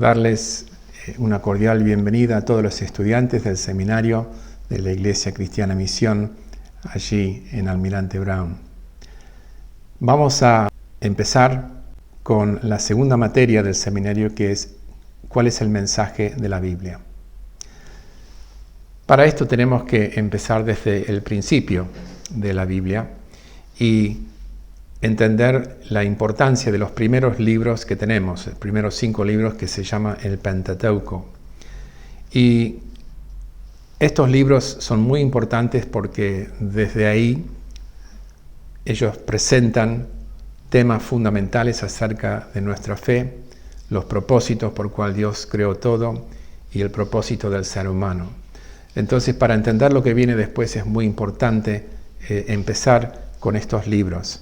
darles una cordial bienvenida a todos los estudiantes del seminario de la Iglesia Cristiana Misión, allí en Almirante Brown. Vamos a empezar con la segunda materia del seminario, que es ¿cuál es el mensaje de la Biblia? Para esto tenemos que empezar desde el principio de la Biblia y entender la importancia de los primeros libros que tenemos, los primeros 5 libros que se llama el Pentateuco. Y estos libros son muy importantes porque desde ahí ellos presentan temas fundamentales acerca de nuestra fe, los propósitos por cual Dios creó todo y el propósito del ser humano. Entonces, para entender lo que viene después es muy importante empezar con estos libros.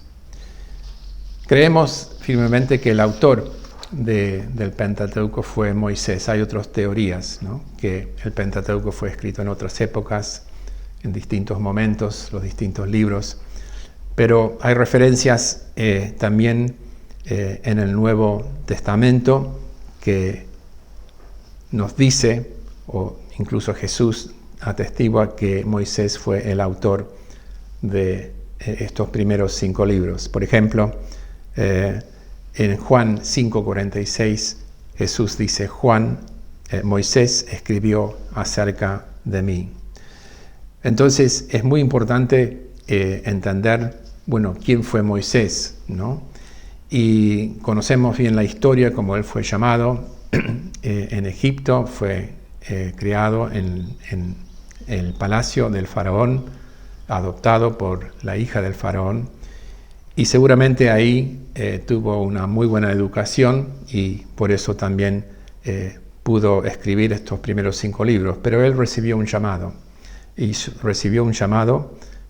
Creemos firmemente que el autor del Pentateuco fue Moisés. Hay otras teorías, ¿no? Que el Pentateuco fue escrito en otras épocas, en distintos momentos, los distintos libros, pero hay referencias también en el Nuevo Testamento que nos dice, o incluso Jesús atestigua, que Moisés fue el autor de estos primeros 5 libros. Por ejemplo, en Juan 5:46, Jesús dice, Moisés escribió acerca de mí. Entonces es muy importante entender, quién fue Moisés, ¿no? Y conocemos bien la historia, como él fue llamado en Egipto, fue criado en el palacio del faraón, adoptado por la hija del faraón, y seguramente ahí tuvo una muy buena educación y por eso también pudo escribir estos primeros 5 libros. Pero él recibió un llamado,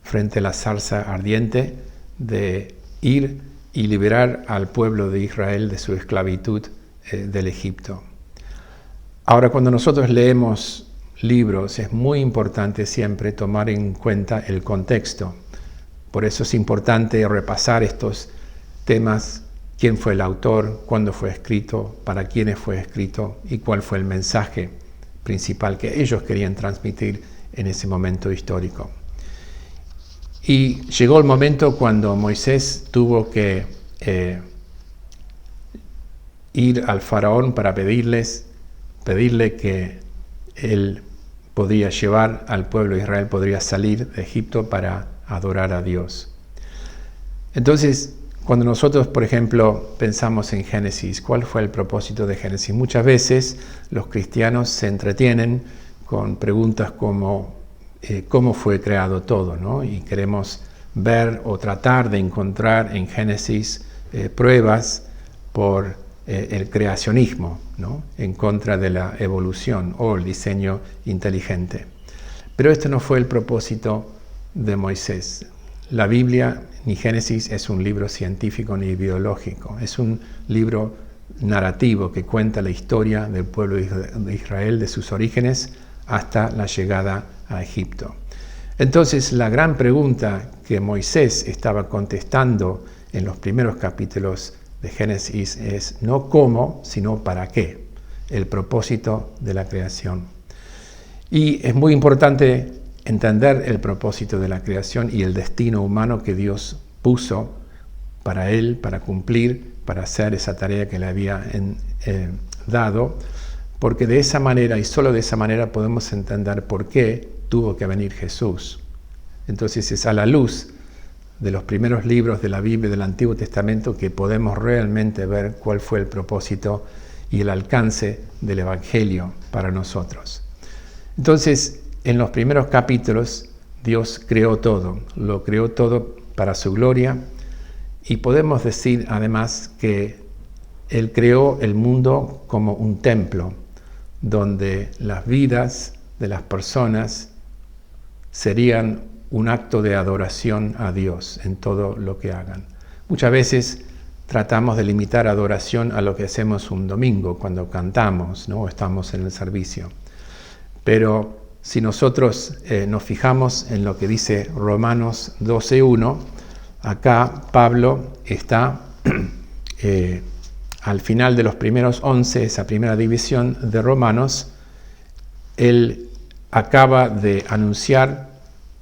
frente a la zarza ardiente de ir y liberar al pueblo de Israel de su esclavitud del Egipto. Ahora, cuando nosotros leemos libros, es muy importante siempre tomar en cuenta el contexto. Por eso es importante repasar estos temas: quién fue el autor, cuándo fue escrito, para quiénes fue escrito y cuál fue el mensaje principal que ellos querían transmitir en ese momento histórico. Y llegó el momento cuando Moisés tuvo que ir al faraón para pedirle que él podría llevar al pueblo de Israel, podría salir de Egipto para adorar a Dios. Entonces, cuando nosotros, por ejemplo, pensamos en Génesis, ¿cuál fue el propósito de Génesis? Muchas veces los cristianos se entretienen con preguntas como ¿cómo fue creado todo?, ¿no? Y queremos ver o tratar de encontrar en Génesis pruebas por el creacionismo, ¿no? En contra de la evolución o el diseño inteligente. Pero esto no fue el propósito de Moisés. La Biblia, ni Génesis, es un libro científico ni biológico. Es un libro narrativo que cuenta la historia del pueblo de Israel, de sus orígenes hasta la llegada a Egipto. Entonces, la gran pregunta que Moisés estaba contestando en los primeros capítulos de Génesis es no cómo, sino para qué, el propósito de la creación. Y es muy importante entender el propósito de la creación y el destino humano que Dios puso para él, para cumplir, para hacer esa tarea que le había dado, porque de esa manera y solo de esa manera podemos entender por qué tuvo que venir Jesús. Entonces es a la luz de los primeros libros de la Biblia del Antiguo Testamento que podemos realmente ver cuál fue el propósito y el alcance del Evangelio para nosotros. Entonces, en los primeros capítulos, Dios creó todo, lo creó todo para su gloria, y podemos decir además que Él creó el mundo como un templo, donde las vidas de las personas serían un acto de adoración a Dios en todo lo que hagan. Muchas veces tratamos de limitar adoración a lo que hacemos un domingo, cuando cantamos, ¿no? O estamos en el servicio. Pero si nosotros nos fijamos en lo que dice Romanos 12:1, acá Pablo está al final de los primeros 11, esa primera división de Romanos, él acaba de anunciar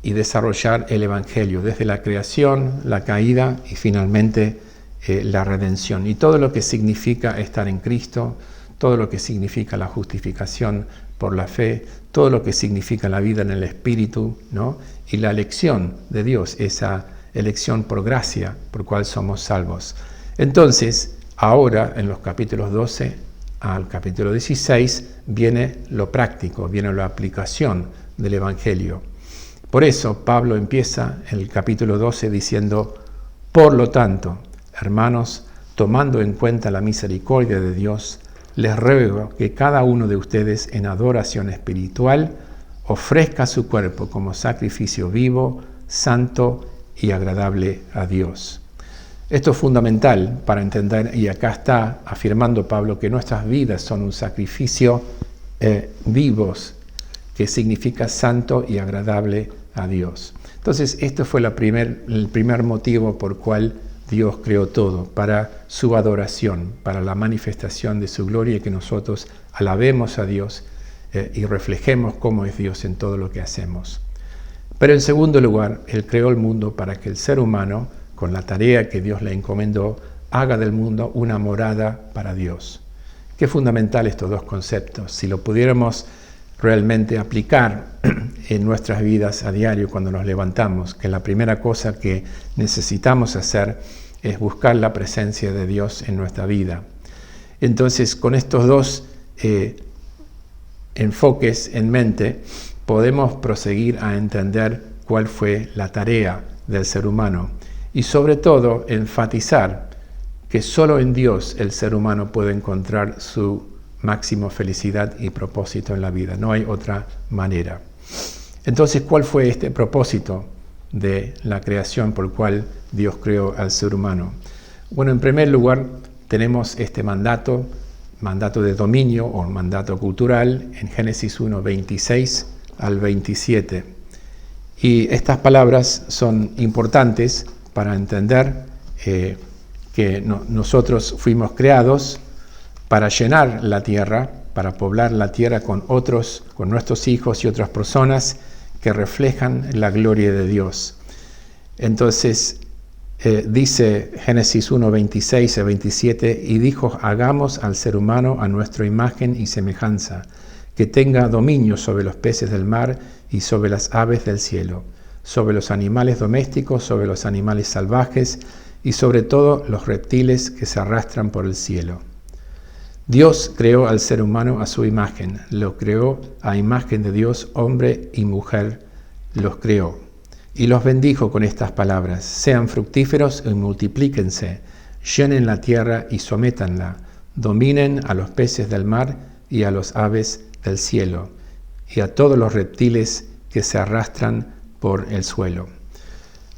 y desarrollar el Evangelio, desde la creación, la caída y finalmente la redención. Y todo lo que significa estar en Cristo, todo lo que significa la justificación por la fe, todo lo que significa la vida en el Espíritu, ¿no? Y la elección de Dios, esa elección por gracia, por cual somos salvos. Entonces, ahora en los capítulos 12 al capítulo 16 viene lo práctico, viene la aplicación del Evangelio. Por eso Pablo empieza en el capítulo 12 diciendo: por lo tanto, hermanos, tomando en cuenta la misericordia de Dios, les ruego que cada uno de ustedes en adoración espiritual ofrezca su cuerpo como sacrificio vivo, santo y agradable a Dios. Esto es fundamental para entender, y acá está afirmando Pablo que nuestras vidas son un sacrificio vivos, que significa santo y agradable a Dios. Entonces, este fue el primer motivo por cual Dios creó todo, para su adoración, para la manifestación de su gloria, y que nosotros alabemos a Dios y reflejemos cómo es Dios en todo lo que hacemos. Pero en segundo lugar, Él creó el mundo para que el ser humano, con la tarea que Dios le encomendó, haga del mundo una morada para Dios. Qué fundamental estos dos conceptos. Si lo pudiéramos realmente aplicar en nuestras vidas a diario cuando nos levantamos, que la primera cosa que necesitamos hacer es buscar la presencia de Dios en nuestra vida. Entonces, con estos dos enfoques en mente, podemos proseguir a entender cuál fue la tarea del ser humano y sobre todo enfatizar que solo en Dios el ser humano puede encontrar su máxima felicidad y propósito en la vida. No hay otra manera. Entonces, ¿cuál fue este propósito de la creación por el cual Dios creó al ser humano? Bueno, en primer lugar, tenemos este mandato de dominio o mandato cultural en Génesis 1, 26 al 27. Y estas palabras son importantes para entender que nosotros fuimos creados para llenar la tierra, para poblar la tierra con nuestros hijos y otras personas que reflejan la gloria de Dios. Entonces, dice Génesis 1, 26 a 27, y dijo: hagamos al ser humano a nuestra imagen y semejanza, que tenga dominio sobre los peces del mar y sobre las aves del cielo, sobre los animales domésticos, sobre los animales salvajes y sobre todo los reptiles que se arrastran por el cielo. Dios creó al ser humano a su imagen, lo creó a imagen de Dios, hombre y mujer los creó. Y los bendijo con estas palabras: sean fructíferos y multiplíquense, llenen la tierra y sométanla, dominen a los peces del mar y a los aves del cielo, y a todos los reptiles que se arrastran por el suelo.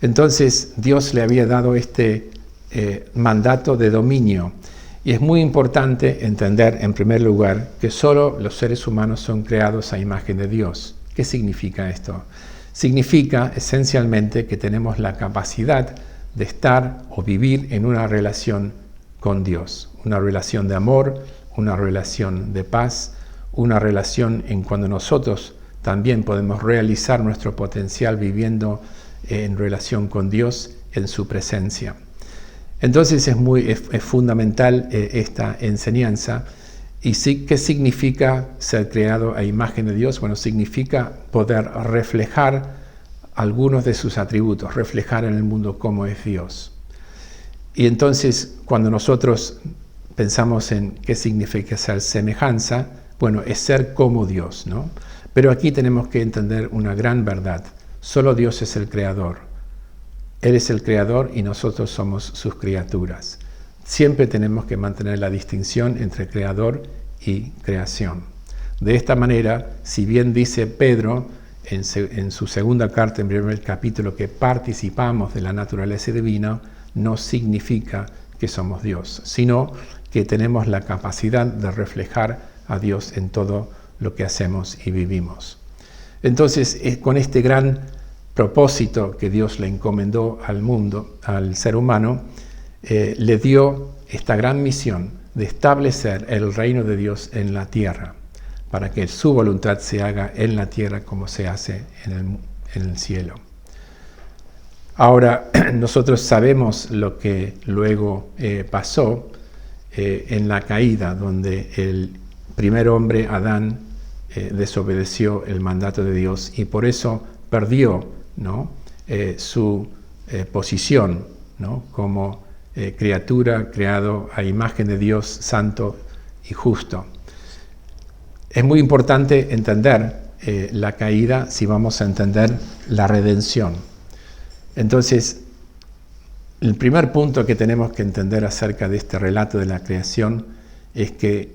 Entonces Dios le había dado este mandato de dominio. Y es muy importante entender, en primer lugar, que solo los seres humanos son creados a imagen de Dios. ¿Qué significa esto? Significa esencialmente que tenemos la capacidad de estar o vivir en una relación con Dios, una relación de amor, una relación de paz, una relación en cuando nosotros también podemos realizar nuestro potencial viviendo en relación con Dios, en su presencia. Entonces es fundamental esta enseñanza. ¿Y sí, qué significa ser creado a imagen de Dios? Bueno, significa poder reflejar algunos de sus atributos, reflejar en el mundo cómo es Dios. Y entonces, cuando nosotros pensamos en qué significa ser semejanza, bueno, es ser como Dios, ¿no? Pero aquí tenemos que entender una gran verdad. Solo Dios es el creador. Él es el creador y nosotros somos sus criaturas. Siempre tenemos que mantener la distinción entre creador y creación. De esta manera, si bien dice Pedro en su segunda carta, en primer capítulo, que participamos de la naturaleza divina, no significa que somos Dios, sino que tenemos la capacidad de reflejar a Dios en todo lo que hacemos y vivimos. Entonces, con este gran propósito que Dios le encomendó al mundo, al ser humano, le dio esta gran misión de establecer el reino de Dios en la tierra, para que su voluntad se haga en la tierra como se hace en el cielo. Ahora, nosotros sabemos lo que luego pasó en la caída, donde el primer hombre, Adán, desobedeció el mandato de Dios y por eso perdió, ¿no?, su posición, ¿no?, como criatura creado a imagen de Dios santo y justo. Es muy importante entender la caída si vamos a entender la redención. Entonces, el primer punto que tenemos que entender acerca de este relato de la creación es que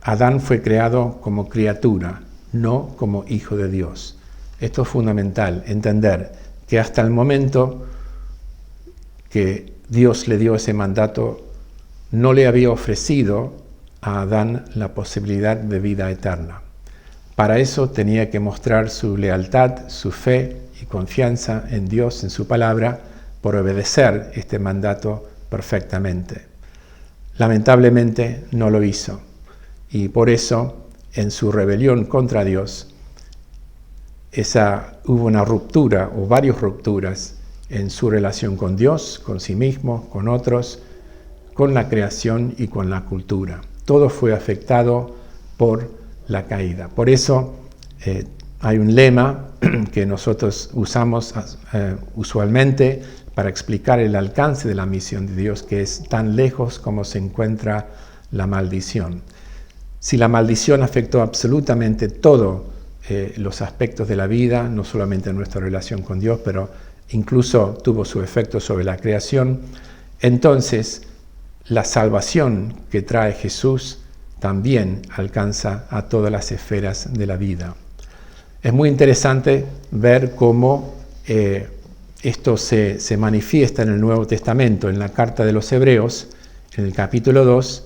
Adán fue creado como criatura, no como hijo de Dios. Esto es fundamental, entender que hasta el momento que Dios le dio ese mandato, no le había ofrecido a Adán la posibilidad de vida eterna. Para eso tenía que mostrar su lealtad, su fe y confianza en Dios, en su palabra, por obedecer este mandato perfectamente. Lamentablemente no lo hizo y por eso en su rebelión contra Dios hubo una ruptura o varias rupturas en su relación con Dios, con sí mismo, con otros, con la creación y con la cultura. Todo fue afectado por la caída. Por eso hay un lema que nosotros usamos usualmente para explicar el alcance de la misión de Dios, que es tan lejos como se encuentra la maldición. Si la maldición afectó absolutamente todos los aspectos de la vida, no solamente nuestra relación con Dios, pero incluso tuvo su efecto sobre la creación, entonces la salvación que trae Jesús también alcanza a todas las esferas de la vida. Es muy interesante ver cómo esto se manifiesta en el Nuevo Testamento. En la carta de los Hebreos, en el capítulo 2,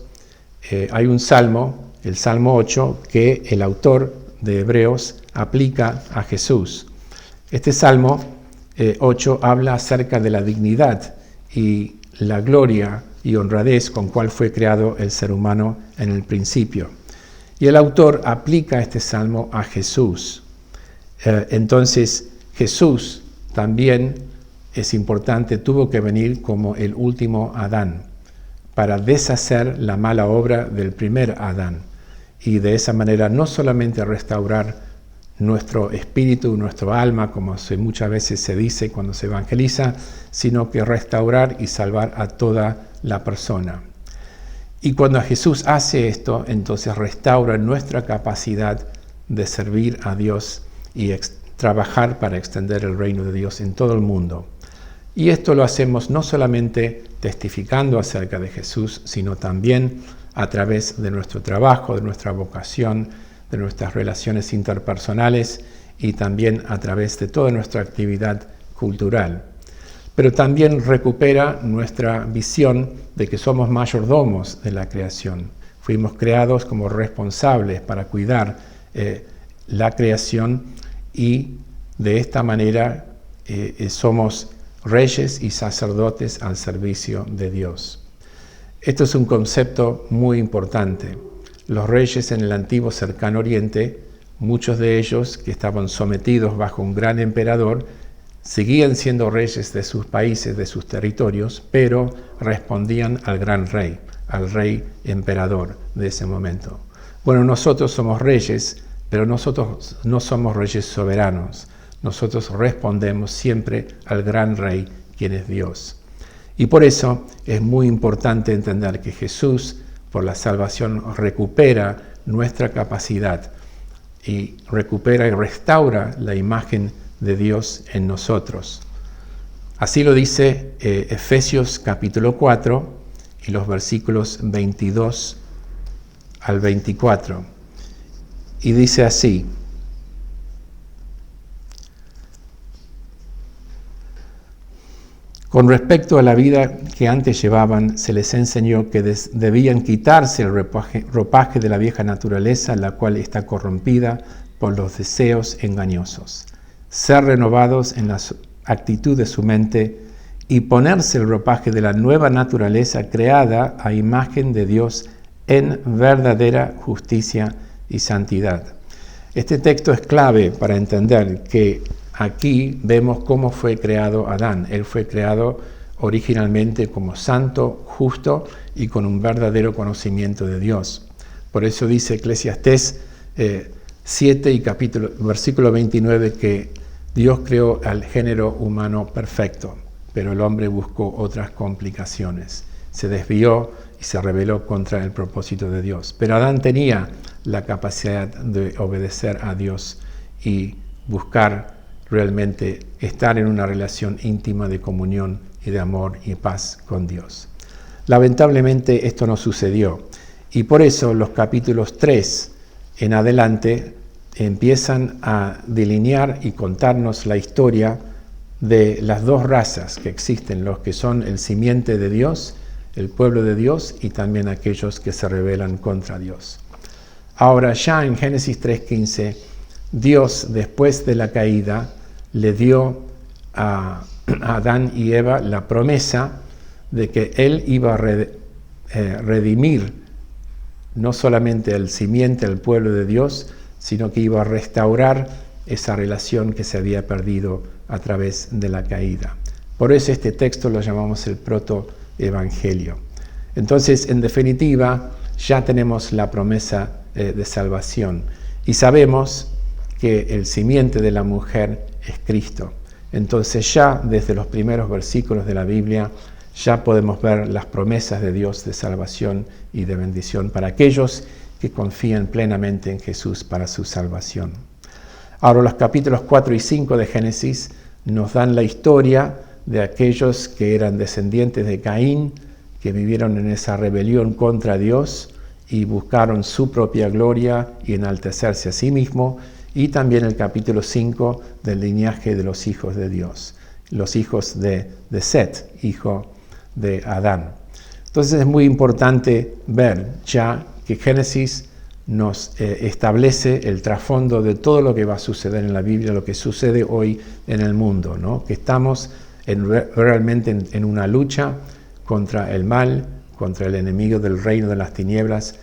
hay un salmo, el Salmo 8, que el autor de Hebreos aplica a Jesús. Este Salmo 8 habla acerca de la dignidad y la gloria y honradez con cual fue creado el ser humano en el principio. Y el autor aplica este salmo a Jesús. Entonces, Jesús también, es importante, tuvo que venir como el último Adán para deshacer la mala obra del primer Adán y de esa manera no solamente restaurar nuestro espíritu, nuestro alma, como muchas veces se dice cuando se evangeliza, sino que restaurar y salvar a toda la persona. Y cuando Jesús hace esto, entonces restaura nuestra capacidad de servir a Dios y trabajar para extender el reino de Dios en todo el mundo. Y esto lo hacemos no solamente testificando acerca de Jesús, sino también a través de nuestro trabajo, de nuestra vocación, de nuestras relaciones interpersonales y también a través de toda nuestra actividad cultural. Pero también recupera nuestra visión de que somos mayordomos de la creación. Fuimos creados como responsables para cuidar la creación y de esta manera somos reyes y sacerdotes al servicio de Dios. Esto es un concepto muy importante. Los reyes en el antiguo cercano oriente, muchos de ellos que estaban sometidos bajo un gran emperador, seguían siendo reyes de sus países, de sus territorios, pero respondían al gran rey, al rey emperador de ese momento. Bueno, nosotros somos reyes, pero nosotros no somos reyes soberanos. Nosotros respondemos siempre al gran rey, quien es Dios. Y por eso es muy importante entender que Jesús, por la salvación, recupera nuestra capacidad y recupera y restaura la imagen de Dios en nosotros. Así lo dice Efesios capítulo 4 y los versículos 22 al 24. Y dice así: con respecto a la vida que antes llevaban, se les enseñó que debían quitarse el ropaje de la vieja naturaleza, la cual está corrompida por los deseos engañosos, ser renovados en la actitud de su mente y ponerse el ropaje de la nueva naturaleza creada a imagen de Dios en verdadera justicia y santidad. Este texto es clave para entender que aquí vemos cómo fue creado Adán. Él fue creado originalmente como santo, justo y con un verdadero conocimiento de Dios. Por eso dice Eclesiastés 7 y versículo 29 que Dios creó al género humano perfecto, pero el hombre buscó otras complicaciones. Se desvió y se rebeló contra el propósito de Dios. Pero Adán tenía la capacidad de obedecer a Dios y buscar realmente estar en una relación íntima de comunión y de amor y paz con Dios. Lamentablemente esto no sucedió y por eso los capítulos 3 en adelante empiezan a delinear y contarnos la historia de las dos razas que existen, los que son el simiente de Dios, el pueblo de Dios, y también aquellos que se rebelan contra Dios. Ahora ya en Génesis 3:15, Dios después de la caída le dio a Adán y Eva la promesa de que Él iba a redimir no solamente el simiente, el pueblo de Dios, sino que iba a restaurar esa relación que se había perdido a través de la caída. Por eso este texto lo llamamos el protoevangelio. Entonces, en definitiva, ya tenemos la promesa de salvación y sabemos que el simiente de la mujer es Cristo. Entonces ya desde los primeros versículos de la Biblia ya podemos ver las promesas de Dios de salvación y de bendición para aquellos que confían plenamente en Jesús para su salvación. Ahora los capítulos 4 y 5 de Génesis nos dan la historia de aquellos que eran descendientes de Caín, que vivieron en esa rebelión contra Dios y buscaron su propia gloria y enaltecerse a sí mismo, y también el capítulo 5 del linaje de los hijos de Dios, los hijos de Set, hijo de Adán. Entonces es muy importante ver ya que Génesis nos establece el trasfondo de todo lo que va a suceder en la Biblia, lo que sucede hoy en el mundo, ¿no? Que estamos realmente en una lucha contra el mal, contra el enemigo del reino de las tinieblas,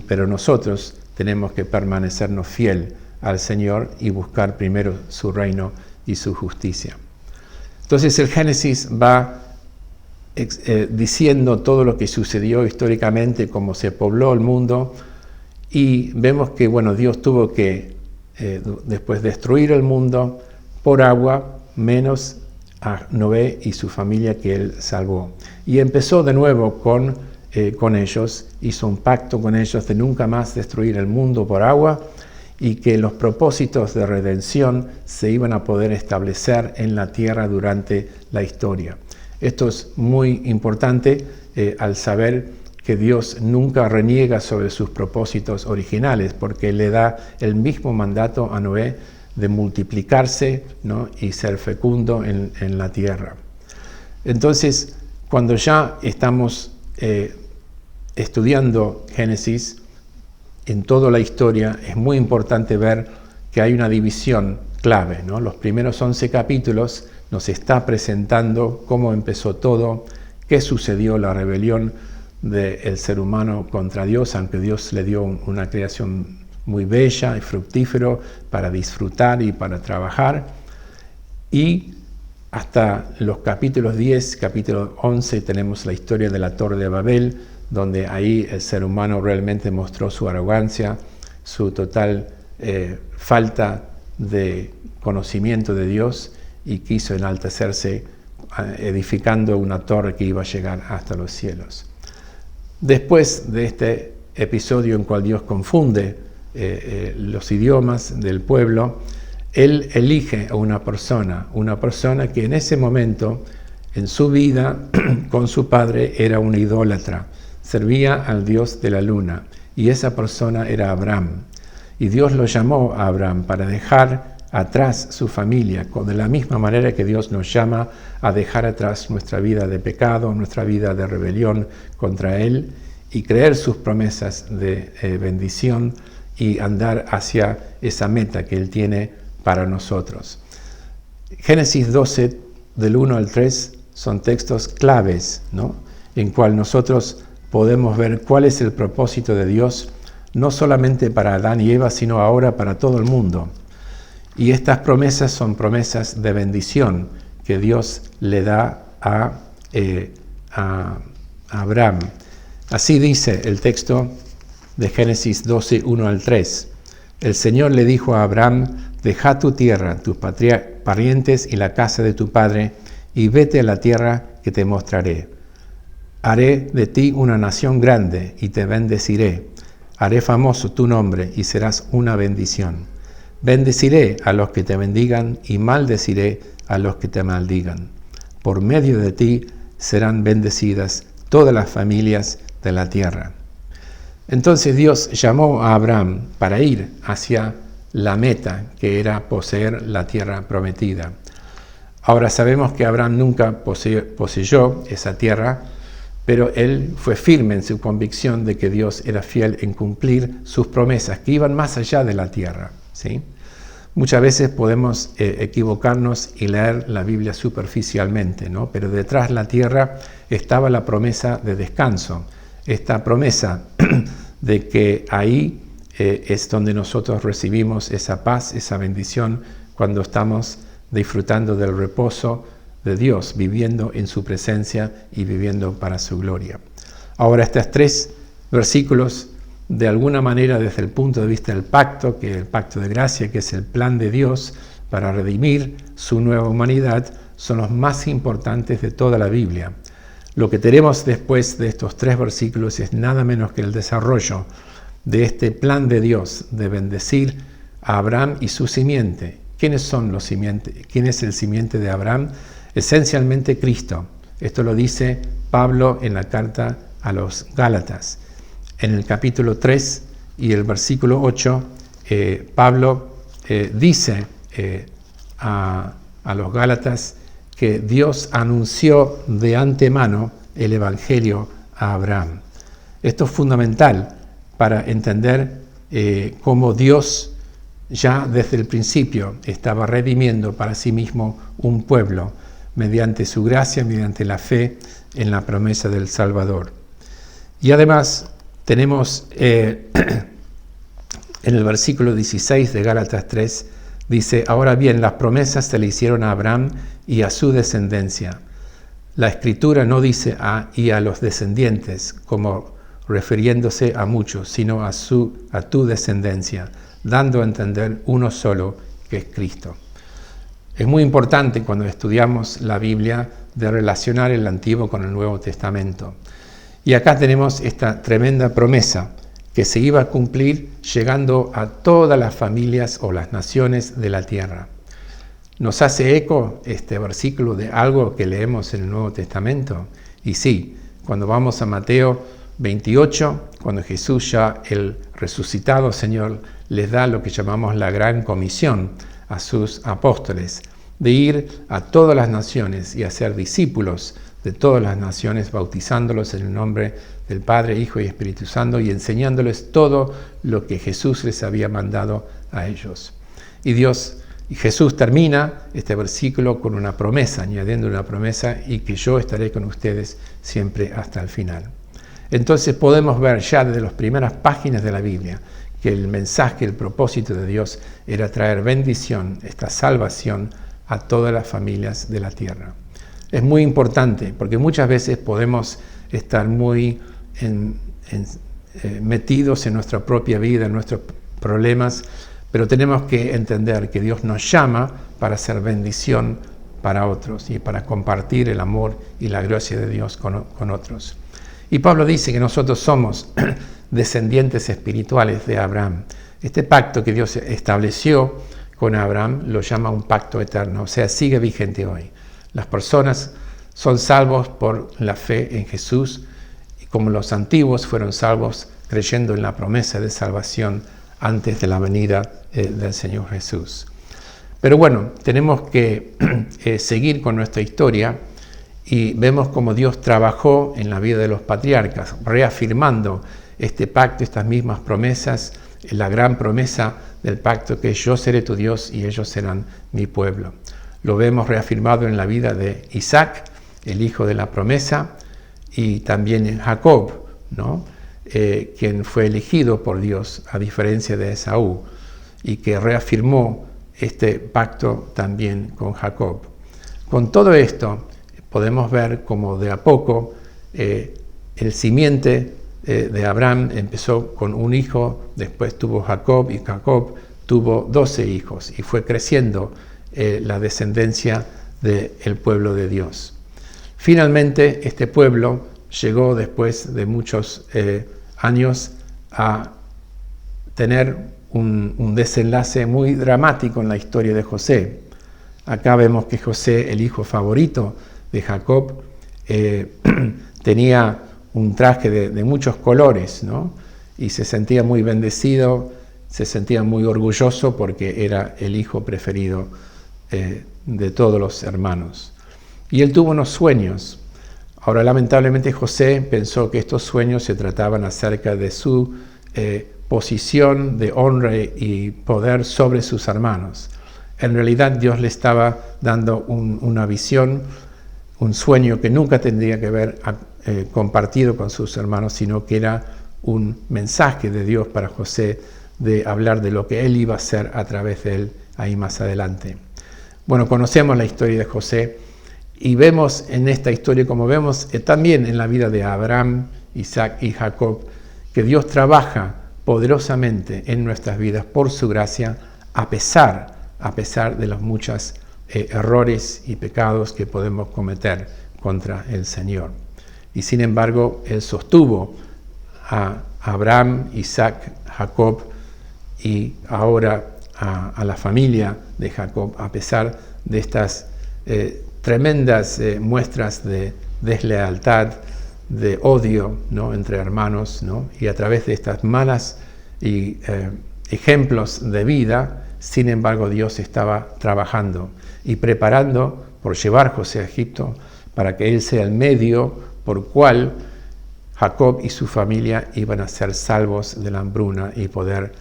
pero nosotros tenemos que permanecernos fiel al Señor y buscar primero su reino y su justicia. Entonces el Génesis va diciendo todo lo que sucedió históricamente, cómo se pobló el mundo, y vemos que Dios tuvo que después destruir el mundo por agua, menos a Noé y su familia que él salvó. Y empezó de nuevo con ellos, hizo un pacto con ellos de nunca más destruir el mundo por agua, y que los propósitos de redención se iban a poder establecer en la tierra durante la historia. Esto es muy importante al saber que Dios nunca reniega sobre sus propósitos originales, porque le da el mismo mandato a Noé de multiplicarse, ¿no? Y ser fecundo en la tierra. Entonces, cuando ya estamos estudiando Génesis, en toda la historia, es muy importante ver que hay una división clave, ¿no? Los primeros 11 capítulos nos está presentando cómo empezó todo, qué sucedió, la rebelión del ser humano contra Dios, aunque Dios le dio una creación muy bella y fructífero para disfrutar y para trabajar. Y hasta los capítulos 10, capítulo 11, tenemos la historia de la Torre de Babel, donde ahí el ser humano realmente mostró su arrogancia, su total falta de conocimiento de Dios, y quiso enaltecerse edificando una torre que iba a llegar hasta los cielos. Después de este episodio en cual Dios confunde los idiomas del pueblo, Él elige a una persona que en ese momento, en su vida con su padre, era un idólatra, servía al Dios de la luna, y esa persona era Abraham. Y Dios lo llamó a Abraham para dejar atrás su familia, de la misma manera que Dios nos llama a dejar atrás nuestra vida de pecado, nuestra vida de rebelión contra Él, y creer sus promesas de bendición y andar hacia esa meta que Él tiene para nosotros. Génesis 12, del 1 al 3, son textos claves, ¿no? En cual nosotros podemos ver cuál es el propósito de Dios, no solamente para Adán y Eva, sino ahora para todo el mundo. Y estas promesas son promesas de bendición que Dios le da a Abraham. Así dice el texto de Génesis 12, 1 al 3. El Señor le dijo a Abraham: deja tu tierra, tus parientes y la casa de tu padre, y vete a la tierra que te mostraré. Haré de ti una nación grande y te bendeciré. Haré famoso tu nombre y serás una bendición. Bendeciré a los que te bendigan y maldeciré a los que te maldigan. Por medio de ti serán bendecidas todas las familias de la tierra. Entonces Dios llamó a Abraham para ir hacia la meta, que era poseer la tierra prometida. Ahora sabemos que Abraham nunca poseyó esa tierra, pero él fue firme en su convicción de que Dios era fiel en cumplir sus promesas, que iban más allá de la tierra, ¿sí? Muchas veces podemos equivocarnos y leer la Biblia superficialmente, ¿no? Pero detrás de la tierra estaba la promesa de descanso, esta promesa de que ahí es donde nosotros recibimos esa paz, esa bendición, cuando estamos disfrutando del reposo de Dios, viviendo en su presencia y viviendo para su gloria. Ahora, estos 3 versículos, de alguna manera, desde el punto de vista del pacto, que es el pacto de gracia, que es el plan de Dios para redimir su nueva humanidad, son los más importantes de toda la Biblia. Lo que tenemos después de estos 3 versículos es nada menos que el desarrollo de este plan de Dios de bendecir a Abraham y su simiente. ¿Quiénes son los simientes? ¿Quién es el simiente de Abraham? Esencialmente Cristo. Esto lo dice Pablo en la carta a los Gálatas. En el capítulo 3 y el versículo 8, Pablo dice a los Gálatas que Dios anunció de antemano el Evangelio a Abraham. Esto es fundamental para entender cómo Dios ya desde el principio estaba redimiendo para sí mismo un pueblo mediante su gracia, mediante la fe en la promesa del Salvador. Y además tenemos en el versículo 16 de Gálatas 3, dice: ahora bien, las promesas se le hicieron a Abraham y a su descendencia. La Escritura no dice y a los descendientes, como refiriéndose a muchos, sino a tu descendencia, dando a entender uno solo, que es Cristo. Es muy importante cuando estudiamos la Biblia de relacionar el Antiguo con el Nuevo Testamento. Y acá tenemos esta tremenda promesa que se iba a cumplir llegando a todas las familias o las naciones de la tierra. ¿Nos hace eco este versículo de algo que leemos en el Nuevo Testamento? Y sí, cuando vamos a Mateo 28, cuando Jesús, ya el resucitado Señor, les da lo que llamamos la gran comisión a sus apóstoles, de ir a todas las naciones y hacer discípulos de todas las naciones, bautizándolos en el nombre del Padre, Hijo y Espíritu Santo, y enseñándoles todo lo que Jesús les había mandado a ellos. Y Jesús termina este versículo con una promesa, añadiendo una promesa: y que yo estaré con ustedes siempre hasta el final. Entonces podemos ver ya desde las primeras páginas de la Biblia que el mensaje, el propósito de Dios era traer bendición, esta salvación a todas las familias de la tierra. Es muy importante porque muchas veces podemos estar muy metidos en nuestra propia vida, en nuestros problemas, pero tenemos que entender que Dios nos llama para hacer bendición para otros y para compartir el amor y la gracia de Dios con otros. Y Pablo dice que nosotros somos descendientes espirituales de Abraham. Este pacto que Dios estableció con Abraham lo llama un pacto eterno, o sea, sigue vigente hoy. Las personas son salvos por la fe en Jesús, y como los antiguos fueron salvos creyendo en la promesa de salvación antes de la venida del Señor Jesús. Pero bueno, tenemos que seguir con nuestra historia y vemos cómo Dios trabajó en la vida de los patriarcas, reafirmando este pacto, estas mismas promesas, la gran promesa del pacto que yo seré tu Dios y ellos serán mi pueblo. Lo vemos reafirmado en la vida de Isaac, el hijo de la promesa, y también en Jacob, ¿no? Quien fue elegido por Dios, a diferencia de Esaú, y que reafirmó este pacto también con Jacob. Con todo esto, podemos ver como de a poco el simiente de Abraham empezó con un hijo, después tuvo Jacob, y Jacob tuvo 12 hijos, y fue creciendo la descendencia del pueblo de Dios. Finalmente, este pueblo llegó después de muchos años a tener un desenlace muy dramático en la historia de José. Acá vemos que José, el hijo favorito de Jacob, tenía un traje de muchos colores, ¿no? Y se sentía muy bendecido, se sentía muy orgulloso porque era el hijo preferido de todos los hermanos. Y él tuvo unos sueños. Ahora, lamentablemente, José pensó que estos sueños se trataban acerca de su posición de honra y poder sobre sus hermanos. En realidad, Dios le estaba dando una visión, un sueño que nunca tendría que haber compartido con sus hermanos, sino que era un mensaje de Dios para José de hablar de lo que él iba a hacer a través de él ahí más adelante. Bueno, conocemos la historia de José y vemos en esta historia, como vemos también en la vida de Abraham, Isaac y Jacob, que Dios trabaja poderosamente en nuestras vidas por su gracia, a pesar de los muchos errores y pecados que podemos cometer contra el Señor. Y sin embargo, Él sostuvo a Abraham, Isaac, Jacob y ahora a la familia de Jacob, a pesar de estas tremendas muestras de deslealtad, de odio, ¿no?, entre hermanos, ¿no? Y a través de estas malas ejemplos de vida, sin embargo, Dios estaba trabajando y preparando por llevar a José a Egipto para que él sea el medio por cual Jacob y su familia iban a ser salvos de la hambruna y poder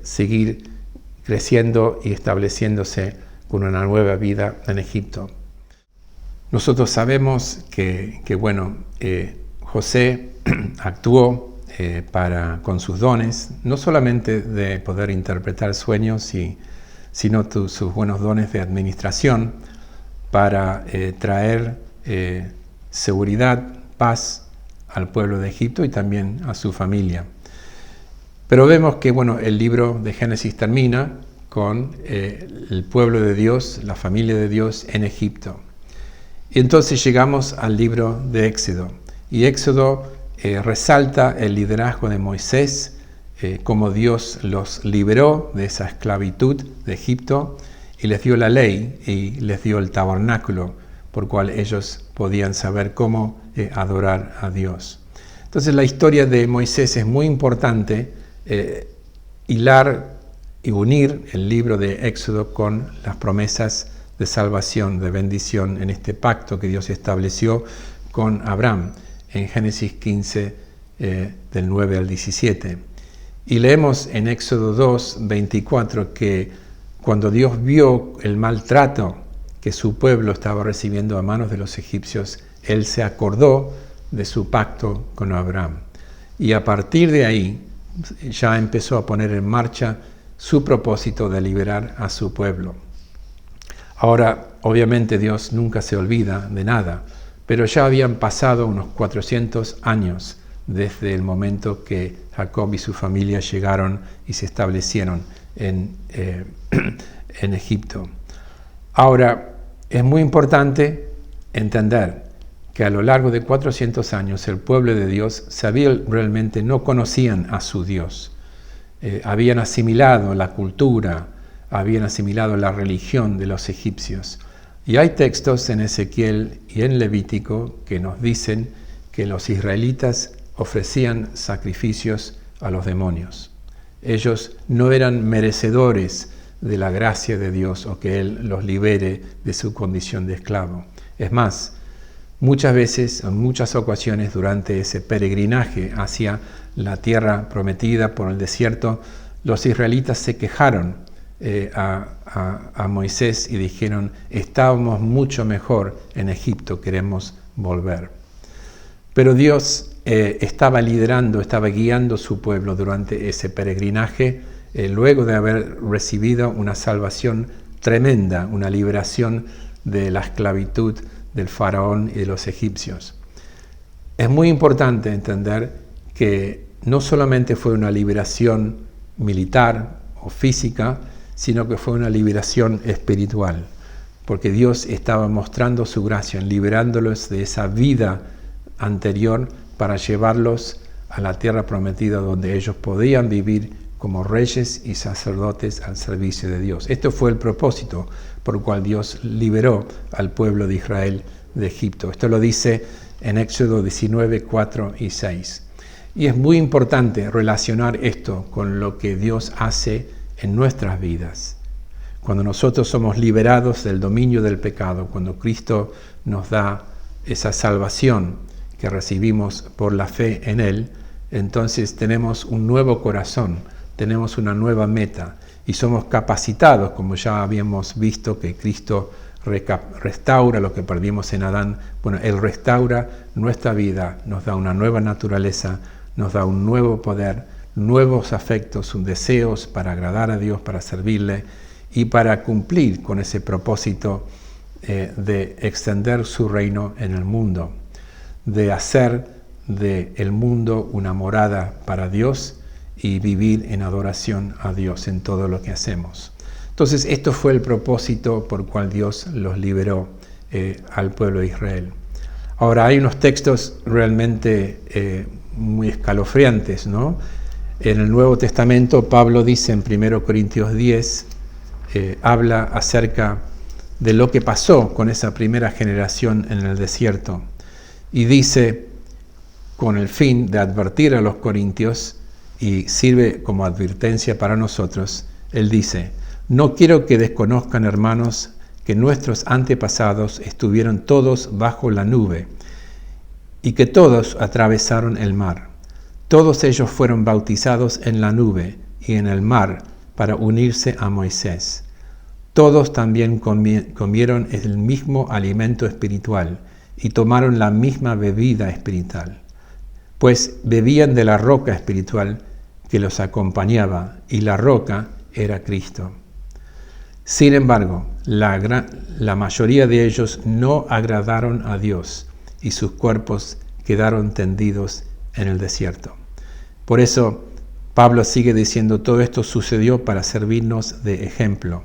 seguir creciendo y estableciéndose con una nueva vida en Egipto. Nosotros sabemos que José actuó con sus dones, no solamente de poder interpretar sueños, sino sus buenos dones de administración para traer seguridad, paz al pueblo de Egipto y también a su familia. Pero vemos que el libro de Génesis termina con el pueblo de Dios, la familia de Dios en Egipto. Y entonces llegamos al libro de Éxodo. Y Éxodo resalta el liderazgo de Moisés, cómo Dios los liberó de esa esclavitud de Egipto y les dio la ley y les dio el tabernáculo por cual ellos podían saber cómo adorar a Dios. Entonces la historia de Moisés es muy importante, hilar y unir el libro de Éxodo con las promesas de salvación, de bendición en este pacto que Dios estableció con Abraham en Génesis 15, del 9 al 17. Y leemos en Éxodo 2, 24, que cuando Dios vio el maltrato que su pueblo estaba recibiendo a manos de los egipcios, Él se acordó de su pacto con Abraham. Y a partir de ahí ya empezó a poner en marcha su propósito de liberar a su pueblo. Ahora, obviamente Dios nunca se olvida de nada, pero ya habían pasado unos 400 años desde el momento que Jacob y su familia llegaron y se establecieron en Egipto. Ahora, es muy importante entender que a lo largo de 400 años el pueblo de Dios realmente no conocían a su Dios. Habían asimilado la cultura, habían asimilado la religión de los egipcios. Y hay textos en Ezequiel y en Levítico que nos dicen que los israelitas ofrecían sacrificios a los demonios. Ellos no eran merecedores de la gracia de Dios o que Él los libere de su condición de esclavo. Es más, muchas veces, en muchas ocasiones durante ese peregrinaje hacia la tierra prometida por el desierto, los israelitas se quejaron a Moisés y dijeron: estábamos mucho mejor en Egipto, queremos volver. Pero Dios estaba liderando, estaba guiando su pueblo durante ese peregrinaje, luego de haber recibido una salvación tremenda, una liberación de la esclavitud del faraón y de los egipcios. Es muy importante entender que no solamente fue una liberación militar o física, sino que fue una liberación espiritual, porque Dios estaba mostrando su gracia en liberándolos de esa vida anterior para llevarlos a la tierra prometida donde ellos podían vivir como reyes y sacerdotes al servicio de Dios. Esto fue el propósito por el cual Dios liberó al pueblo de Israel de Egipto. Esto lo dice en Éxodo 19, 4 y 6. Y es muy importante relacionar esto con lo que Dios hace en nuestras vidas. Cuando nosotros somos liberados del dominio del pecado, cuando Cristo nos da esa salvación que recibimos por la fe en Él, entonces tenemos un nuevo corazón, tenemos una nueva meta y somos capacitados, como ya habíamos visto que Cristo restaura lo que perdimos en Adán. Bueno, Él restaura nuestra vida, nos da una nueva naturaleza, nos da un nuevo poder, nuevos afectos, deseos para agradar a Dios, para servirle y para cumplir con ese propósito de extender su reino en el mundo, de hacer del mundo una morada para Dios y vivir en adoración a Dios en todo lo que hacemos. Entonces, esto fue el propósito por el cual Dios los liberó al pueblo de Israel. Ahora, hay unos textos realmente muy escalofriantes, ¿no? En el Nuevo Testamento, Pablo dice en 1 Corintios 10, habla acerca de lo que pasó con esa primera generación en el desierto. Y dice, con el fin de advertir a los corintios, y sirve como advertencia para nosotros, él dice: no quiero que desconozcan, hermanos, que nuestros antepasados estuvieron todos bajo la nube y que todos atravesaron el mar. Todos ellos fueron bautizados en la nube y en el mar para unirse a Moisés. Todos también comieron el mismo alimento espiritual y tomaron la misma bebida espiritual, pues bebían de la roca espiritual que los acompañaba, y la roca era Cristo. Sin embargo, la mayoría de ellos no agradaron a Dios y sus cuerpos quedaron tendidos en el desierto. Por eso, Pablo sigue diciendo, todo esto sucedió para servirnos de ejemplo,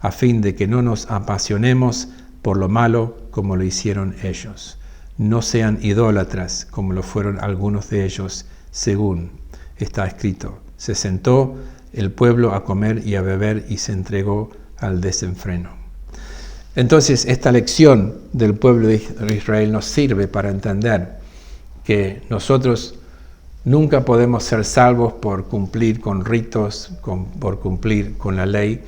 a fin de que no nos apasionemos por lo malo como lo hicieron ellos. No sean idólatras como lo fueron algunos de ellos, según está escrito. Se sentó el pueblo a comer y a beber y se entregó al desenfreno. Entonces, esta lección del pueblo de Israel nos sirve para entender que nosotros nunca podemos ser salvos por cumplir con ritos, por cumplir con la ley,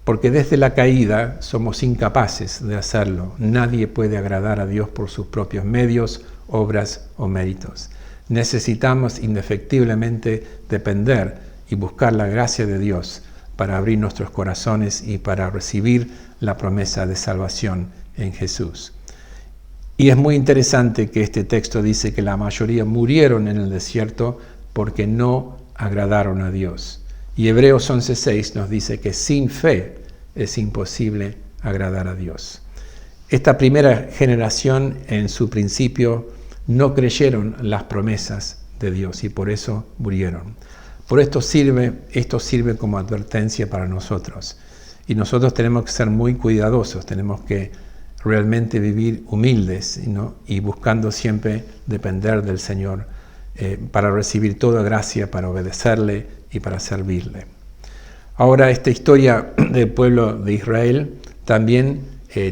porque desde la caída somos incapaces de hacerlo. Nadie puede agradar a Dios por sus propios medios, obras o méritos. Necesitamos indefectiblemente depender y buscar la gracia de Dios para abrir nuestros corazones y para recibir la promesa de salvación en Jesús. Y es muy interesante que este texto dice que la mayoría murieron en el desierto porque no agradaron a Dios. Y Hebreos 11:6 nos dice que sin fe es imposible agradar a Dios. Esta primera generación en su principio no creyeron las promesas de Dios y por eso murieron. Por esto esto sirve como advertencia para nosotros. Y nosotros tenemos que ser muy cuidadosos, tenemos que realmente vivir humildes, ¿no? Y buscando siempre depender del Señor para recibir toda gracia, para obedecerle y para servirle. Ahora, esta historia del pueblo de Israel también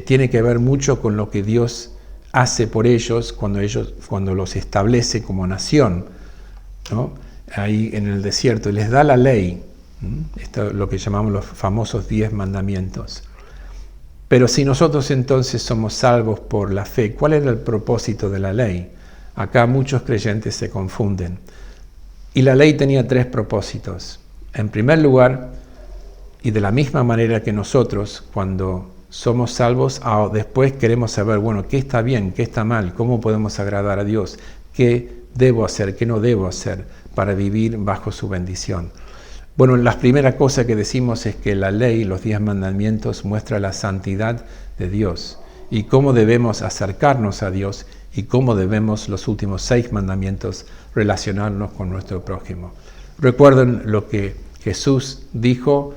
tiene que ver mucho con lo que Dios hace por ellos cuando los establece como nación, ¿no? Ahí en el desierto, les da la ley, esto es lo que llamamos los famosos 10 mandamientos. Pero si nosotros entonces somos salvos por la fe, ¿cuál era el propósito de la ley? Acá muchos creyentes se confunden. Y la ley tenía 3 propósitos. En primer lugar, y de la misma manera que nosotros, cuando somos salvos, después queremos saber, bueno, qué está bien, qué está mal, cómo podemos agradar a Dios, qué debo hacer, qué no debo hacer para vivir bajo su bendición. Bueno, la primera cosa que decimos es que la ley, los 10 mandamientos, muestra la santidad de Dios y cómo debemos acercarnos a Dios y cómo debemos, los últimos 6 mandamientos, relacionarnos con nuestro prójimo. Recuerden lo que Jesús dijo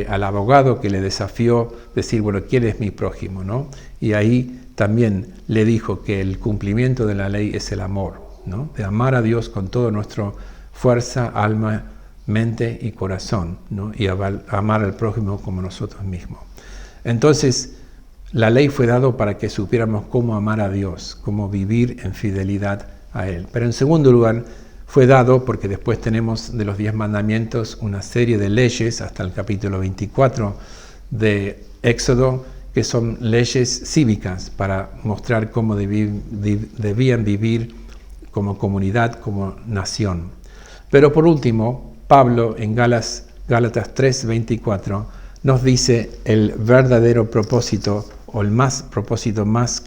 al abogado que le desafió, decir, bueno, ¿quién es mi prójimo?, ¿no? Y ahí también le dijo que el cumplimiento de la ley es el amor, ¿no? De amar a Dios con toda nuestra fuerza, alma, mente y corazón, ¿no? Y amar al prójimo como nosotros mismos. Entonces, la ley fue dada para que supiéramos cómo amar a Dios, cómo vivir en fidelidad a Él. Pero en segundo lugar, fue dado porque después tenemos de los 10 mandamientos una serie de leyes, hasta el capítulo 24 de Éxodo, que son leyes cívicas para mostrar cómo debían vivir como comunidad, como nación. Pero por último, Pablo en Gálatas 3:24 nos dice el verdadero propósito o el propósito más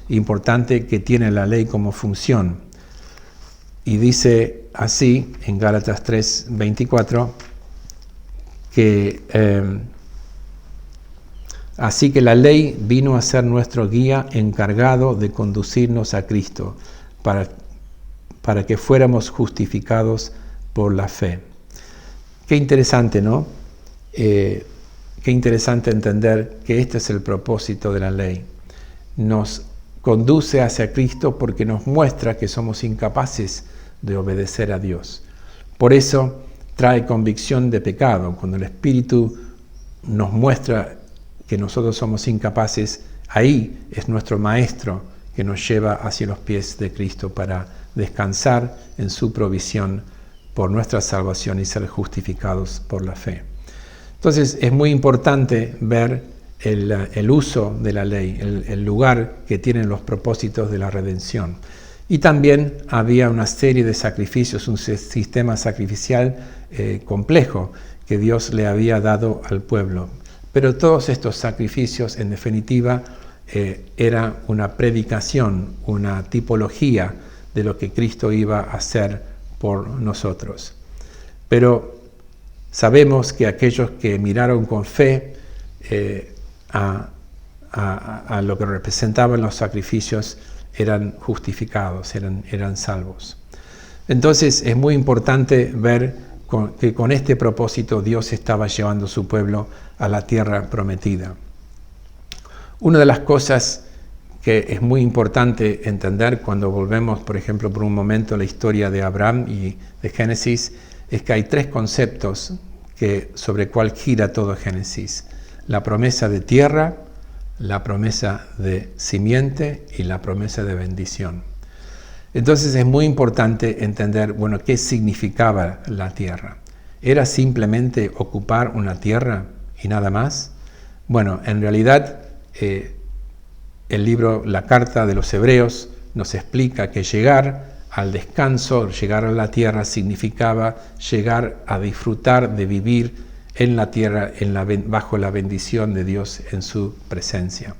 importante que tiene la ley como función. Y dice así en Gálatas 3:24 que así que la ley vino a ser nuestro guía encargado de conducirnos a Cristo para que fuéramos justificados por la fe. Qué interesante, ¿no? Qué interesante entender que este es el propósito de la ley. Nos conduce hacia Cristo porque nos muestra que somos incapaces de obedecer a Dios. Por eso trae convicción de pecado. Cuando el Espíritu nos muestra que nosotros somos incapaces, ahí es nuestro Maestro que nos lleva hacia los pies de Cristo para descansar en su provisión por nuestra salvación y ser justificados por la fe. Entonces es muy importante ver el uso de la ley, el lugar que tienen los propósitos de la redención. Y también había una serie de sacrificios, un sistema sacrificial complejo que Dios le había dado al pueblo. Pero todos estos sacrificios, en definitiva, era una predicación, una tipología de lo que Cristo iba a hacer por nosotros. Pero sabemos que aquellos que miraron con fe a lo que representaban los sacrificios eran justificados, eran salvos. Entonces es muy importante ver que con este propósito Dios estaba llevando a su pueblo a la tierra prometida. Una de las cosas que es muy importante entender cuando volvemos, por ejemplo, por un momento a la historia de Abraham y de Génesis, es que hay 3 conceptos sobre cuál gira todo Génesis: la promesa de tierra, la promesa de simiente y la promesa de bendición. Entonces es muy importante entender, bueno, qué significaba la tierra. ¿Era simplemente ocupar una tierra y nada más? Bueno, en realidad la carta de los Hebreos nos explica que llegar al descanso, llegar a la tierra, significaba llegar a disfrutar de vivir en la tierra bajo la bendición de Dios en su presencia.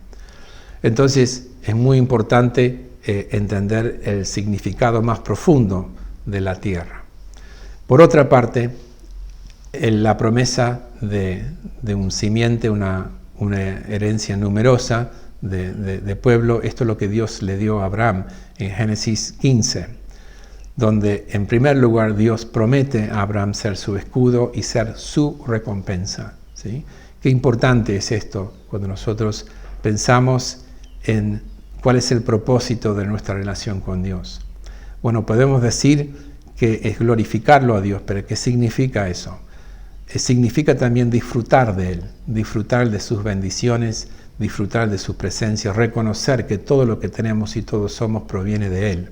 Entonces es muy importante entender el significado más profundo de la tierra. Por otra parte, la promesa de un simiente, una herencia numerosa de pueblo, esto es lo que Dios le dio a Abraham en Génesis 15, donde en primer lugar Dios promete a Abraham ser su escudo y ser su recompensa, ¿sí? Qué importante es esto cuando nosotros pensamos en cuál es el propósito de nuestra relación con Dios. Bueno, podemos decir que es glorificarlo a Dios, pero ¿qué significa eso? Significa también disfrutar de Él, disfrutar de sus bendiciones, disfrutar de su presencia, reconocer que todo lo que tenemos y todos somos proviene de Él.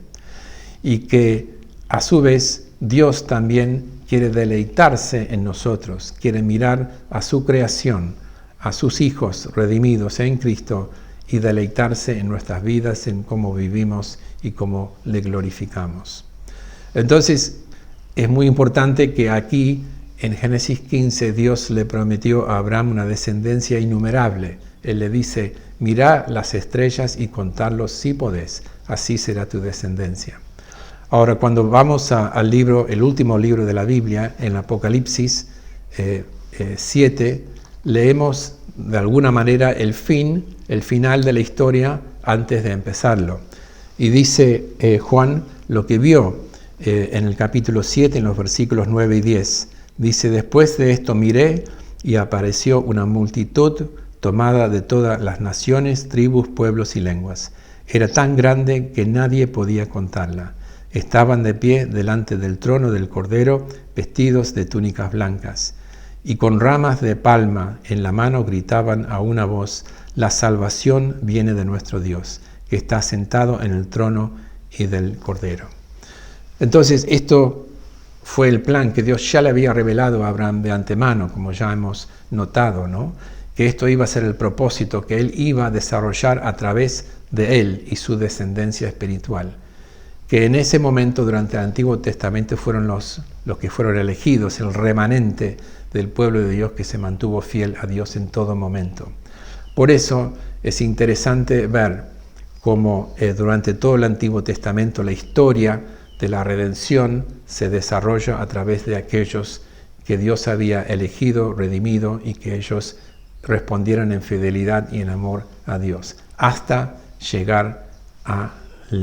Y que a su vez Dios también quiere deleitarse en nosotros, quiere mirar a su creación, a sus hijos redimidos en Cristo y deleitarse en nuestras vidas, en cómo vivimos y cómo le glorificamos. Entonces es muy importante que aquí en Génesis 15 Dios le prometió a Abraham una descendencia innumerable. Él le dice, mirá las estrellas y contarlos si podés, así será tu descendencia. Ahora, cuando vamos al libro, el último libro de la Biblia, en Apocalipsis 7, leemos de alguna manera el final de la historia antes de empezarlo. Y dice Juan lo que vio en el capítulo 7, en los versículos 9 y 10. Dice: después de esto miré y apareció una multitud tomada de todas las naciones, tribus, pueblos y lenguas. Era tan grande que nadie podía contarla. Estaban de pie delante del trono del Cordero, vestidos de túnicas blancas, y con ramas de palma en la mano gritaban a una voz: la salvación viene de nuestro Dios, que está sentado en el trono y del Cordero. Entonces, esto fue el plan que Dios ya le había revelado a Abraham de antemano, como ya hemos notado, ¿no? Que esto iba a ser el propósito que él iba a desarrollar a través de él y su descendencia espiritual. Que en ese momento, durante el Antiguo Testamento, fueron los que fueron elegidos, el remanente del pueblo de Dios que se mantuvo fiel a Dios en todo momento. Por eso es interesante ver cómo durante todo el Antiguo Testamento la historia de la redención se desarrolla a través de aquellos que Dios había elegido, redimido, y que ellos respondieron en fidelidad y en amor a Dios, hasta llegar al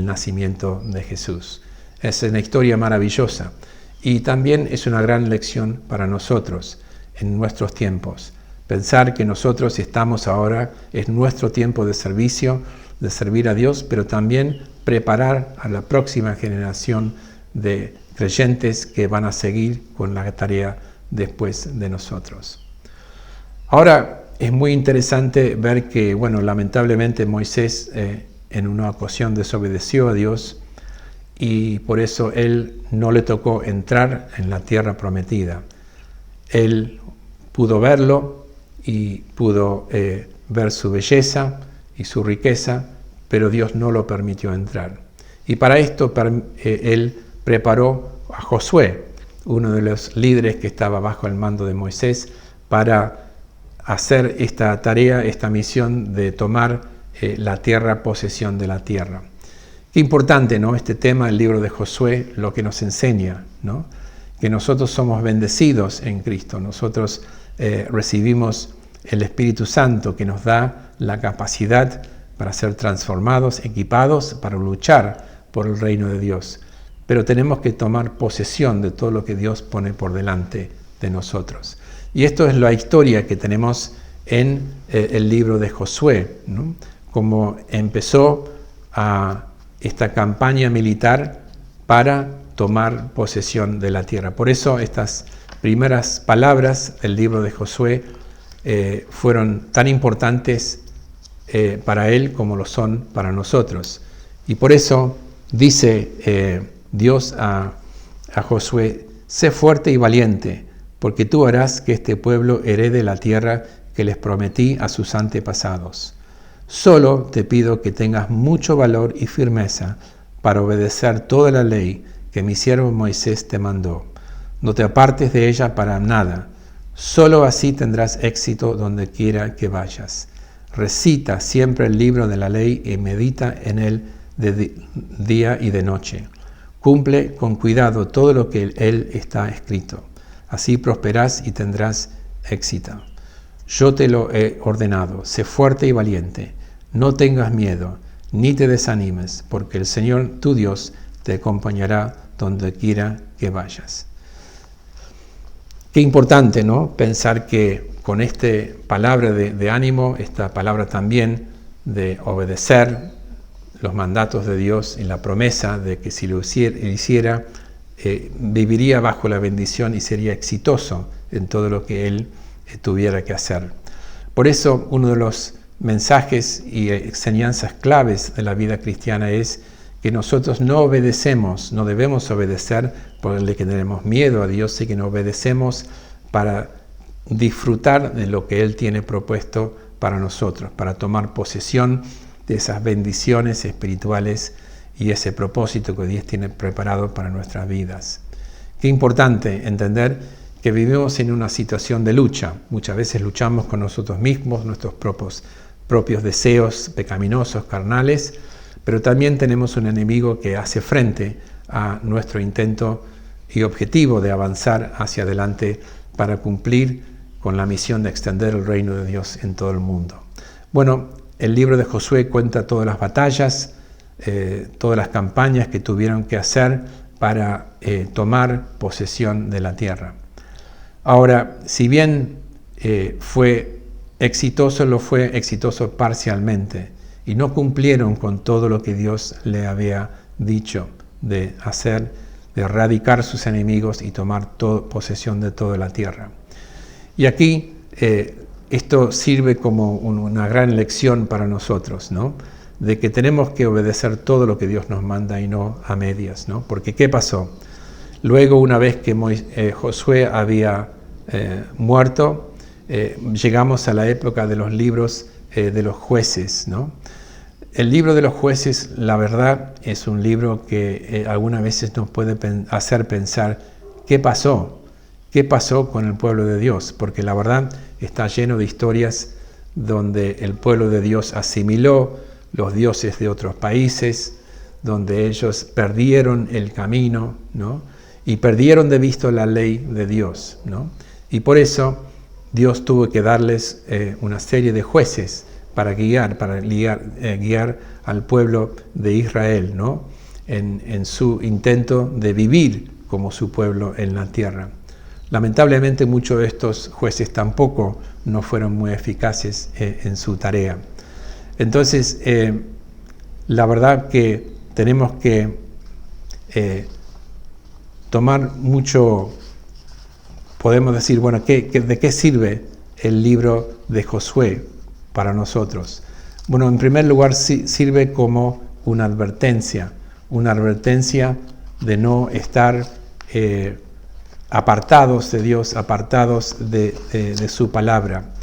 nacimiento de Jesús. Es una historia maravillosa y también es una gran lección para nosotros en nuestros tiempos. Pensar que nosotros estamos ahora, es nuestro tiempo de servicio, de servir a Dios, pero también preparar a la próxima generación de creyentes que van a seguir con la tarea después de nosotros. Ahora, es muy interesante ver que, lamentablemente Moisés en una ocasión desobedeció a Dios y por eso él no le tocó entrar en la tierra prometida. Él pudo verlo y pudo ver su belleza y su riqueza, pero Dios no lo permitió entrar. Y para esto él preparó a Josué, uno de los líderes que estaba bajo el mando de Moisés, para hacer esta tarea, esta misión de tomar la tierra, posesión de la tierra. Qué importante, ¿no? Este tema, el libro de Josué, lo que nos enseña, ¿no? Que nosotros somos bendecidos en Cristo, nosotros recibimos el Espíritu Santo que nos da la capacidad para ser transformados, equipados para luchar por el reino de Dios. Pero tenemos que tomar posesión de todo lo que Dios pone por delante de nosotros. Y esto es la historia que tenemos en el libro de Josué, ¿no? Como empezó esta campaña militar para tomar posesión de la tierra. Por eso estas primeras palabras del libro de Josué fueron tan importantes para él como lo son para nosotros. Y por eso dice Dios a Josué: sé fuerte y valiente, porque tú harás que este pueblo herede la tierra que les prometí a sus antepasados. Solo te pido que tengas mucho valor y firmeza para obedecer toda la ley que mi siervo Moisés te mandó. No te apartes de ella para nada. Solo así tendrás éxito donde quiera que vayas. Recita siempre el libro de la ley y medita en él de día y de noche. Cumple con cuidado todo lo que él está escrito. Así prosperarás y tendrás éxito. Yo te lo he ordenado, sé fuerte y valiente. No tengas miedo, ni te desanimes, porque el Señor tu Dios te acompañará donde quiera que vayas. Qué importante, ¿no? Pensar que con esta palabra de ánimo, esta palabra también de obedecer los mandatos de Dios y la promesa de que si lo hiciera, viviría bajo la bendición y sería exitoso en todo lo que él tuviera que hacer. Por eso, uno de los mensajes y enseñanzas claves de la vida cristiana es que nosotros no debemos obedecer porque tenemos miedo a Dios, y que no obedecemos para disfrutar de lo que Él tiene propuesto para nosotros, para tomar posesión de esas bendiciones espirituales y ese propósito que Dios tiene preparado para nuestras vidas. Qué importante entender que vivimos en una situación de lucha. Muchas veces luchamos con nosotros mismos, nuestros propios deseos pecaminosos, carnales, pero también tenemos un enemigo que hace frente a nuestro intento y objetivo de avanzar hacia adelante para cumplir con la misión de extender el reino de Dios en todo el mundo. Bueno, el libro de Josué cuenta todas las batallas, todas las campañas que tuvieron que hacer para tomar posesión de la tierra. Ahora, si bien fue exitoso, lo fue exitoso parcialmente y no cumplieron con todo lo que Dios le había dicho de hacer, de erradicar sus enemigos y tomar posesión de toda la tierra. Y aquí esto sirve como una gran lección para nosotros, ¿no? De que tenemos que obedecer todo lo que Dios nos manda y no a medias, ¿no? Porque ¿qué pasó? Luego, una vez que Josué había muerto, llegamos a la época de los libros de los jueces, ¿no? El libro de los jueces, la verdad, es un libro que algunas veces nos puede hacer pensar ¿qué pasó? ¿Qué pasó con el pueblo de Dios? Porque la verdad está lleno de historias donde el pueblo de Dios asimiló los dioses de otros países, donde ellos perdieron el camino, ¿no? Y perdieron de vista la ley de Dios, ¿no? Y por eso Dios tuvo que darles una serie de jueces para guiar al pueblo de Israel, ¿no? En su intento de vivir como su pueblo en la tierra. Lamentablemente muchos de estos jueces tampoco no fueron muy eficaces en su tarea. Entonces, la verdad que tenemos que tomar mucho, podemos decir, bueno, ¿de qué sirve el libro de Josué para nosotros? Bueno, en primer lugar sirve como una advertencia de no estar apartados de Dios, apartados de su palabra.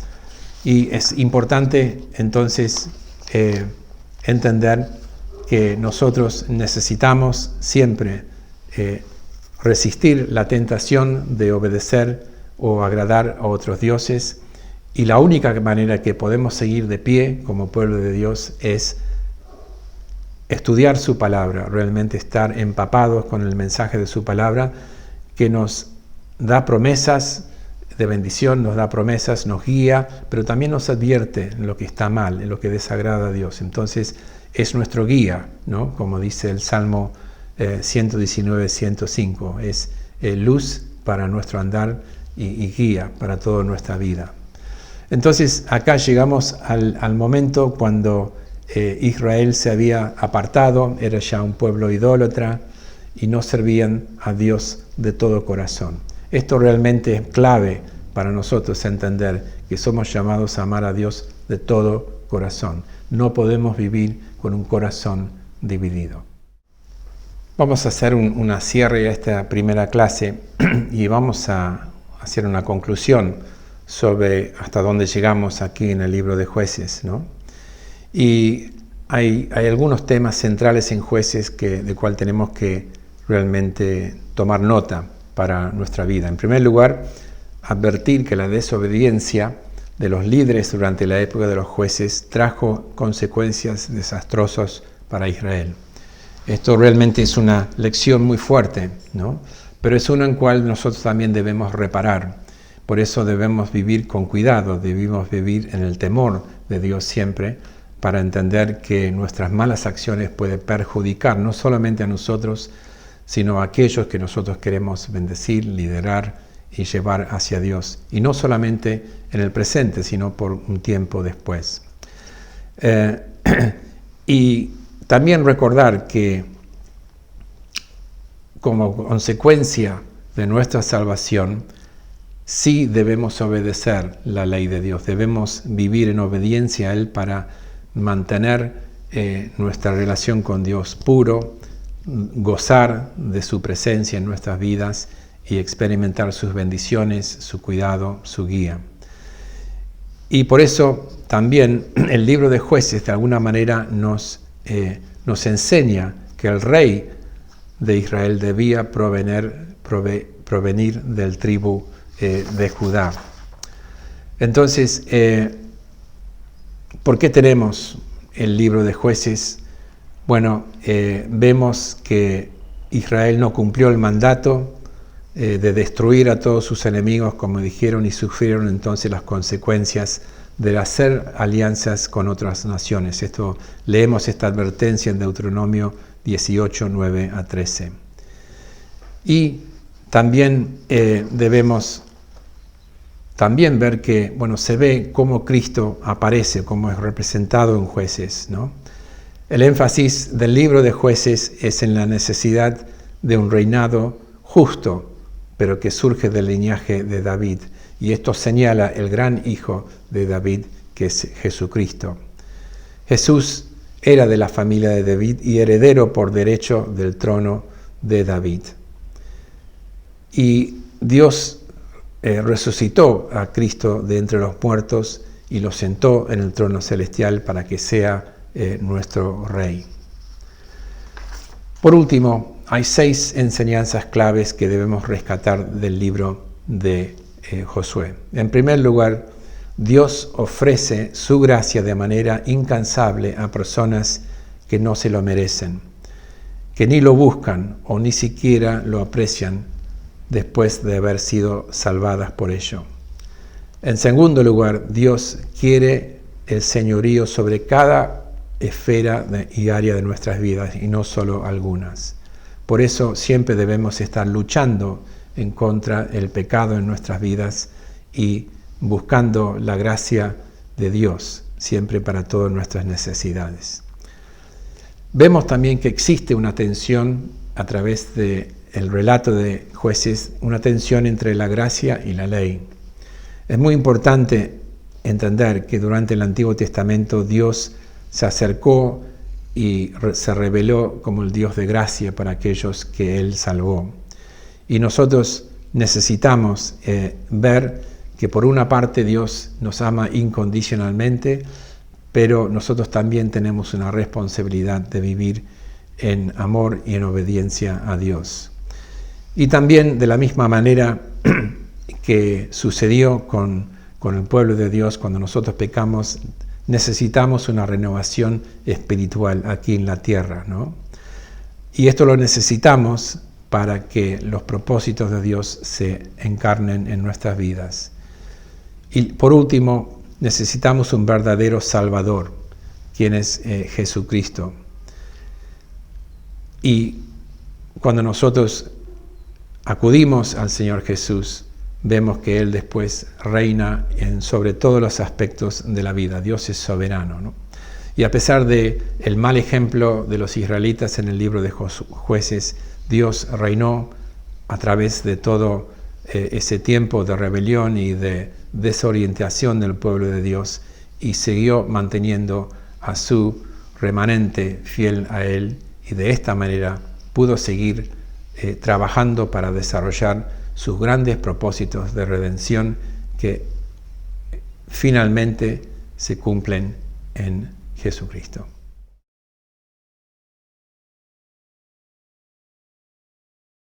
Y es importante entonces entender que nosotros necesitamos siempre resistir la tentación de obedecer o agradar a otros dioses, y la única manera que podemos seguir de pie como pueblo de Dios es estudiar su palabra, realmente estar empapados con el mensaje de su palabra, que nos da promesas de bendición, nos da promesas, nos guía, pero también nos advierte en lo que está mal, en lo que desagrada a Dios. Entonces es nuestro guía, ¿no? Como dice el Salmo 119, 105, es luz para nuestro andar y guía para toda nuestra vida. Entonces acá llegamos al momento cuando Israel se había apartado, era ya un pueblo idólatra y no servían a Dios de todo corazón. Esto realmente es clave para nosotros entender que somos llamados a amar a Dios de todo corazón. No podemos vivir con un corazón dividido. Vamos a hacer una cierre a esta primera clase y vamos a hacer una conclusión sobre hasta dónde llegamos aquí en el libro de Jueces, ¿no? Y hay algunos temas centrales en Jueces de cual tenemos que realmente tomar nota para nuestra vida. En primer lugar, advertir que la desobediencia de los líderes durante la época de los jueces trajo consecuencias desastrosas para Israel. Esto realmente es una lección muy fuerte, ¿no? Pero es una en cual nosotros también debemos reparar. Por eso debemos vivir con cuidado, debemos vivir en el temor de Dios siempre, para entender que nuestras malas acciones pueden perjudicar no solamente a nosotros, sino a aquellos que nosotros queremos bendecir, liderar y llevar hacia Dios. Y no solamente en el presente, sino por un tiempo después. Y también recordar que como consecuencia de nuestra salvación, sí debemos obedecer la ley de Dios. Debemos vivir en obediencia a Él para mantener nuestra relación con Dios puro, gozar de su presencia en nuestras vidas y experimentar sus bendiciones, su cuidado, su guía. Y por eso también el libro de Jueces de alguna manera nos enseña que el rey de Israel debía provenir del tribu de Judá. Entonces, ¿por qué tenemos el libro de Jueces? Bueno, vemos que Israel no cumplió el mandato de destruir a todos sus enemigos, como dijeron, y sufrieron entonces las consecuencias de hacer alianzas con otras naciones. Leemos esta advertencia en Deuteronomio 18, 9 a 13. Y también debemos también ver que, se ve cómo Cristo aparece, cómo es representado en Jueces, ¿no? El énfasis del libro de Jueces es en la necesidad de un reinado justo, pero que surge del linaje de David. Y esto señala el gran hijo de David, que es Jesucristo. Jesús era de la familia de David y heredero por derecho del trono de David. Y Dios resucitó a Cristo de entre los muertos y lo sentó en el trono celestial para que sea nuestro Rey. Por último, hay 6 enseñanzas claves que debemos rescatar del libro de Josué. En primer lugar, Dios ofrece su gracia de manera incansable a personas que no se lo merecen, que ni lo buscan o ni siquiera lo aprecian después de haber sido salvadas por ello. En segundo lugar, Dios quiere el señorío sobre cada esfera y área de nuestras vidas y no solo algunas. Por eso siempre debemos estar luchando en contra del pecado en nuestras vidas y buscando la gracia de Dios siempre para todas nuestras necesidades. Vemos también que existe una tensión a través del relato de Jueces, una tensión entre la gracia y la ley. Es muy importante entender que durante el Antiguo Testamento Dios se acercó y se reveló como el Dios de gracia para aquellos que Él salvó. Y nosotros necesitamos ver que por una parte Dios nos ama incondicionalmente, pero nosotros también tenemos una responsabilidad de vivir en amor y en obediencia a Dios. Y también de la misma manera que sucedió con el pueblo de Dios, cuando nosotros pecamos, necesitamos una renovación espiritual aquí en la tierra, ¿no? Y esto lo necesitamos para que los propósitos de Dios se encarnen en nuestras vidas. Y por último, necesitamos un verdadero Salvador, quien es Jesucristo. Y cuando nosotros acudimos al Señor Jesús, vemos que Él después reina sobre todos los aspectos de la vida. Dios es soberano, ¿no? Y a pesar del mal ejemplo de los israelitas en el libro de Jueces, Dios reinó a través de todo ese tiempo de rebelión y de desorientación del pueblo de Dios y siguió manteniendo a su remanente fiel a Él y de esta manera pudo seguir trabajando para desarrollar sus grandes propósitos de redención que finalmente se cumplen en Jesucristo.